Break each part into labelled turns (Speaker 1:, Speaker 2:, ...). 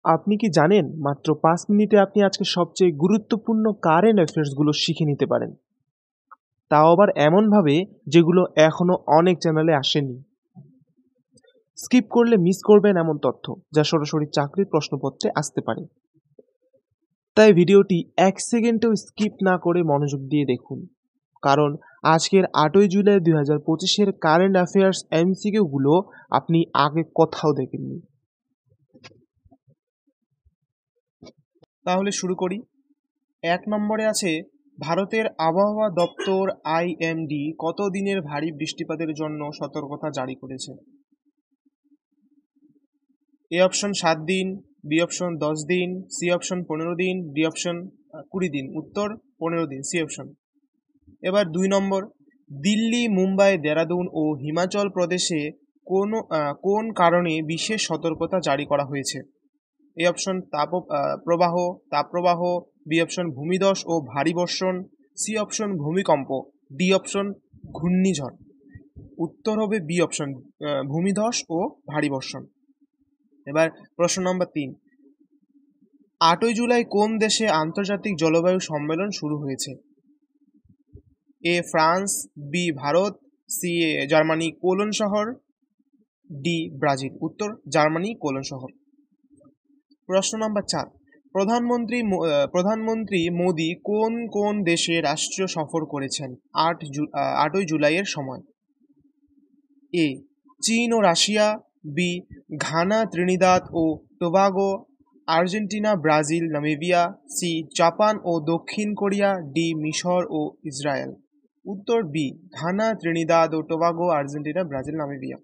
Speaker 1: আপনি কি জানেন মাত্র ৫ মিনিটে আপনি আজকে সবচেয়ে গুরুত্বপূর্ণ কারেন্ট অ্যাফেয়ার্স গুলো শিখে নিতে পারেন। তাও আবার এমনভাবে যেগুলো এখনো অনেক চ্যানেলে আসেনি। স্কিপ করলে মিস করবেন এমন তথ্য যা সরাসরি চাকরির প্রশ্নপত্রে আসতে পারে। তাই ভিডিওটি ১ সেকেন্ডও স্কিপ না করে মনোযোগ দিয়ে দেখুন। কারণ আজকের ৮ই জুলাই ২০২৫ কারেন্ট অ্যাফেয়ার্স এমসিকিউ গুলো আপনি আগে কোথাও দেখেননি। তাহলে শুরু করি। ১ নম্বরে আছে ভারতের আবহাওয়া দপ্তর আইএমডি কত দিনের ভারী বৃষ্টিপাতের জন্য সতর্কতা জারি করেছে? এ অপশন ৭ দিন, বি অপশন ১০ দিন, সি অপশন ১৫ দিন, ডি অপশন ২০ দিন। উত্তর ১৫ দিন, সি অপশন। এবার ২ নম্বর, দিল্লি, মুম্বাই, দেরাদুন ও হিমাচল প্রদেশে কোন কারণে বিশেষ সতর্কতা জারি করা হয়েছে? এ অপশন তাপপ্রবাহ, বি অপশন ভূমিধস ও ভারী বর্ষণ, সি অপশন ভূমিকম্প, ডি অপশন ঘূর্ণিঝড়। উত্তর হবে বি অপশন, ভূমিধস ও ভারী বর্ষণ। এবার প্রশ্ন নম্বর ৩, ৮ই জুলাই কোন দেশে আন্তর্জাতিক জলবায়ু সম্মেলন শুরু হয়েছে? A France, B Bharat, C Germany Cologne শহর, ডি ব্রাজিল। উত্তর জার্মানি কোলন শহর। প্রশ্ন নম্বর ৪, প্রধানমন্ত্রী মোদি কোন কোন দেশে রাষ্ট্রীয় সফর করেছেন ৮ই জুলাইয়ের সময়? এ চীন ও রাশিয়া, বি ঘানা, ত্রিনিদাদ ও Tobago, Argentina, Brazil, Namibia, C Japan ও দক্ষিণ কোরিয়া, ডি মিশর ও ইসরায়েল। উত্তর বি ঘানা, ত্রিনিদাদ ও টোবাগো, আর্জেন্টিনা, ব্রাজিল, নামিবিয়া।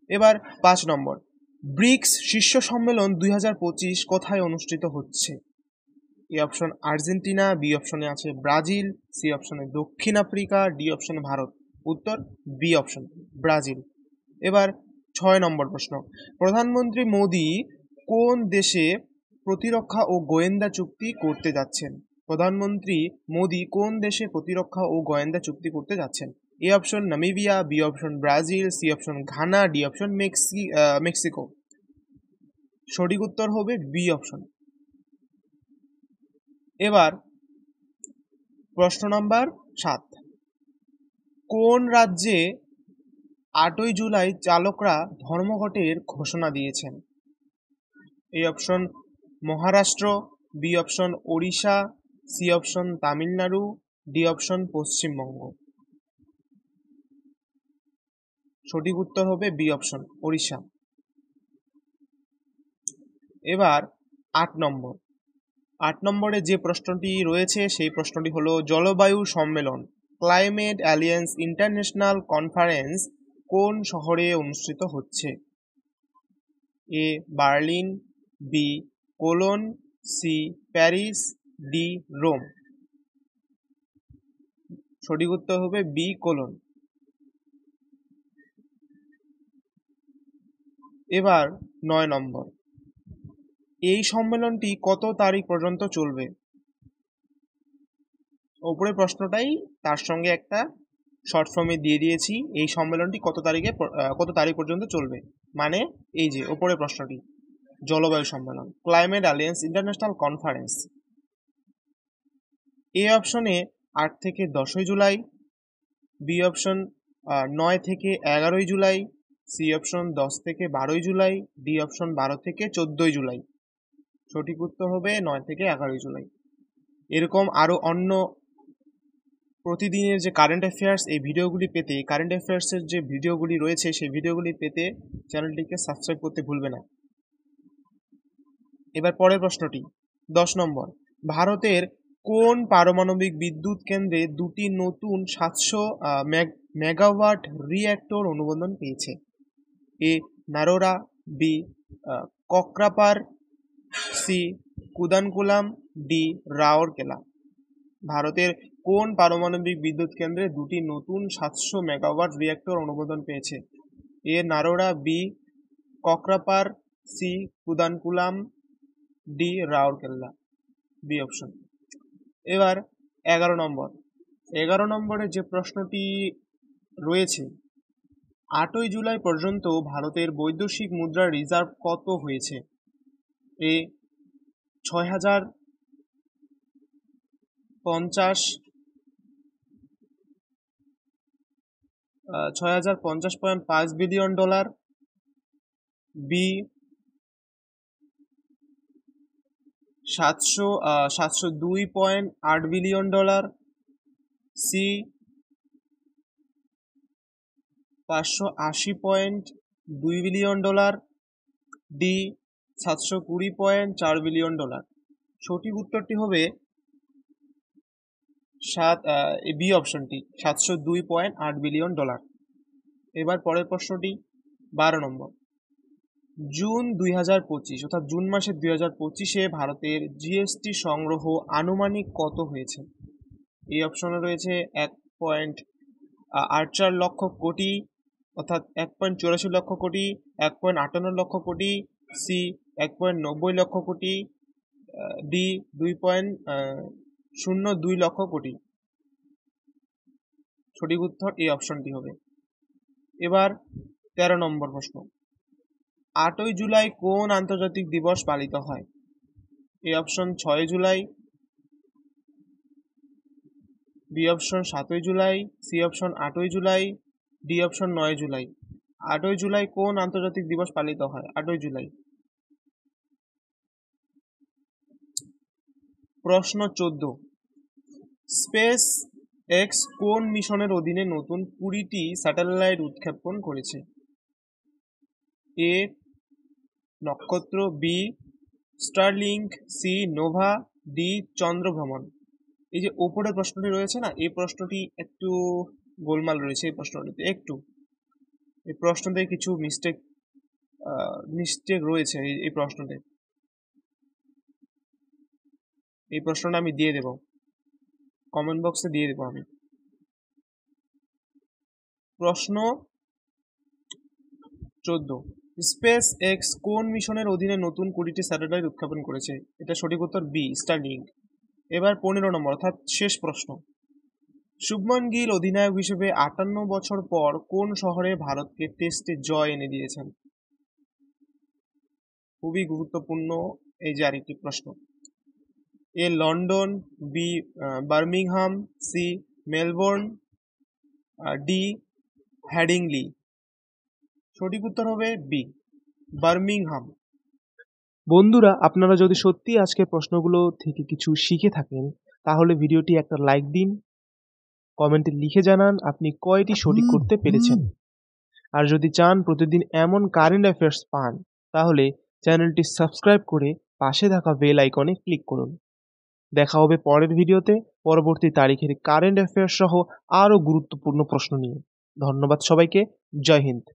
Speaker 1: এবার ৫ নম্বর, ব্রিক্স শীর্ষ সম্মেলন ২০২৫ কোথায় অনুষ্ঠিত হচ্ছে? এ অপশন আর্জেন্টিনা, বি অপশনে আছে ব্রাজিল, সি অপশনে দক্ষিণ আফ্রিকা, ডি অপশনে ভারত। উত্তর বি অপশন, ব্রাজিল। এবার ৬ নম্বর প্রশ্ন, প্রধানমন্ত্রী মোদি কোন দেশে প্রতিরক্ষা ও গোয়েন্দা চুক্তি করতে যাচ্ছেন? প্রধানমন্ত্রী মোদি কোন দেশে প্রতিরক্ষা ও গোয়েন্দা চুক্তি করতে যাচ্ছেন? A option Namibia, B option Brazil, C option Ghana, D option Mexico. সঠিক উত্তর হবে বি অপশন। এবার প্রশ্ন নাম্বার ৭, কোন রাজ্যে ৮ই জুলাই চালকরা ধর্মঘটের ঘোষণা দিয়েছেন? A option Maharashtra, B option Odisha, C option Tamil Nadu, D option Paschimbanga. সঠিক উত্তর হবে বি অপশন, ওড়িশা। এবার ৮ নম্বর, ৮ নম্বরে যে প্রশ্নটি রয়েছে সেই প্রশ্নটি হলো জলবায়ু সম্মেলন ক্লাইমেট অ্যালিয়েন্স ইন্টারন্যাশনাল কনফারেন্স কোন শহরে অনুষ্ঠিত হচ্ছে? A Berlin, B Cologne, C Paris, D Rome. সঠিক উত্তর হবে বি কোলন। এবার ৯ নম্বর, এই সম্মেলনটি কত তারিখ পর্যন্ত চলবে? ওপরে প্রশ্নটাই তার সঙ্গে একটা শর্ট ফর্মে দিয়ে দিয়েছি, এই সম্মেলনটি কত তারিখ পর্যন্ত চলবে, মানে এই যে ওপরে প্রশ্নটি জলবায়ু সম্মেলন ক্লাইমেট অ্যালিয়েন্স ইন্টারন্যাশনাল কনফারেন্স। এ অপশনে ৮ থেকে ১০ই জুলাই, বি অপশন ৯ থেকে ১১ই জুলাই, সি অপশন ১০ থেকে ১২ই জুলাই, ডি অপশন ১২ থেকে ১৪ই জুলাই। সঠিক উত্তর হবে ৯ থেকে ১১ই জুলাই। এরকম আরও অন্য প্রতিদিনের যে কারেন্ট অ্যাফেয়ার্স এই ভিডিওগুলি পেতে, কারেন্ট অ্যাফেয়ার্সের যে ভিডিওগুলি রয়েছে সেই ভিডিওগুলি পেতে চ্যানেলটিকে সাবস্ক্রাইব করতে ভুলবে না। এবার পরের প্রশ্নটি ১০ নম্বর, ভারতের কোন পারমাণবিক বিদ্যুৎ কেন্দ্রে দুটি নতুন ৭০০ মেগাওয়াট রিঅ্যাক্টর অনুমোদন পেয়েছে? A Narora, B Kakrapar, C Kudankulam, D Rourkela. ভারতের কোন পারমাণবিক বিদ্যুৎ কেন্দ্রে দুটি নতুন ৭০০ মেগাওয়াট রিঅ্যাক্টর অনুমোদন পেয়েছে? A Narora, B Kakrapar, C Kudankulam, D Rourkela. B option. এবার ১১ নম্বর, ১১ নম্বরে যে প্রশ্নটি রয়েছে ৮ই জুলাই পর্যন্ত ভারতের বৈদেশিক মুদ্রার রিজার্ভ কত হয়েছে? A 6,050.5 billion dollar, B 702.8 billion dollar, C 580.2 billion dollar, D 720.4 billion dollar. সঠিক উত্তরটি হবে বি অপশনটি, 702.8 বিলিয়ন ডলার। এবার পরের প্রশ্নটি 12 নম্বর। জুন 2025 অর্থাৎ জুন মাসের 2025-এ ভারতের জিএসটি সংগ্রহ আনুমানিক কত হয়েছে? এই অপশনে রয়েছে 1.84 লক্ষ কোটি অর্থাৎ 1.84 লক্ষ কোটি, 1.58 লক্ষ কোটি, সি 1.90 লক্ষ কোটি, ডি 2.02 লক্ষ কোটি। সঠিক উত্তর এই অপশনটি হবে। এবার 13 নম্বর প্রশ্ন। 8ই জুলাই কোন আন্তর্জাতিক দিবস পালিত হয়? A option 6 July, B option 7 July, C option 8 July, D option 9 July. 8ই জুলাই কোন আন্তর্জাতিক দিবস পালিত হয়? 8ই জুলাই। প্রশ্ন 14। স্পেস এক্স কোন মিশনের অধীনে নতুন 20টি স্যাটেলাইট উৎক্ষেপণ করেছে? A Nakshatra, B Starlink, C Nova, D Chandrabhraman. এই যে ওপরের প্রশ্নটি রয়েছে না, এই প্রশ্নটি একটু গোলমাল রয়েছে। এই প্রশ্নটিতে এই প্রশ্নতে কিছু মিস্টেক রয়েছে। এই প্রশ্নতে এই প্রশ্নটা আমি দিয়ে দেব, কমেন্ট বক্সে দিয়ে দেবো আমি। প্রশ্ন 14। স্পেস এক্স কোন মিশনের অধীনে নতুন 20টি স্যাটেলাইট উৎক্ষেপণ করেছে? এটা সঠিক উত্তর বি স্টারলিংক। এবার 15 নম্বর অর্থাৎ শেষ প্রশ্ন। শুভমন গিল অধিনায়ক হিসেবে 58 বছর পর কোন শহরে ভারতকে টেস্টে জয় এনে দিয়েছেন? খুবই গুরুত্বপূর্ণ এই যে আরেকটি প্রশ্ন। A London, B Birmingham, C Melbourne, D Headingley. সঠিক উত্তর হবে বি বার্মিংহাম। বন্ধুরা, আপনারা যদি সত্যি আজকের প্রশ্নগুলো থেকে কিছু শিখে থাকেন তাহলে ভিডিওটি একটা লাইক দিন, কমেন্টে লিখে জানান আপনি কয়টি সঠিক করতে পেরেছেন। আর যদি চান প্রতিদিন এমন কারেন্ট অ্যাফেয়ার্স পান তাহলে চ্যানেলটি সাবস্ক্রাইব করে পাশে থাকা বেল আইকনে ক্লিক করুন। দেখা হবে পরের ভিডিওতে পরবর্তী তারিখের কারেন্ট অ্যাফেয়ার্স সহ আরও গুরুত্বপূর্ণ প্রশ্ন নিয়ে। ধন্যবাদ সবাইকে। জয় হিন্দ।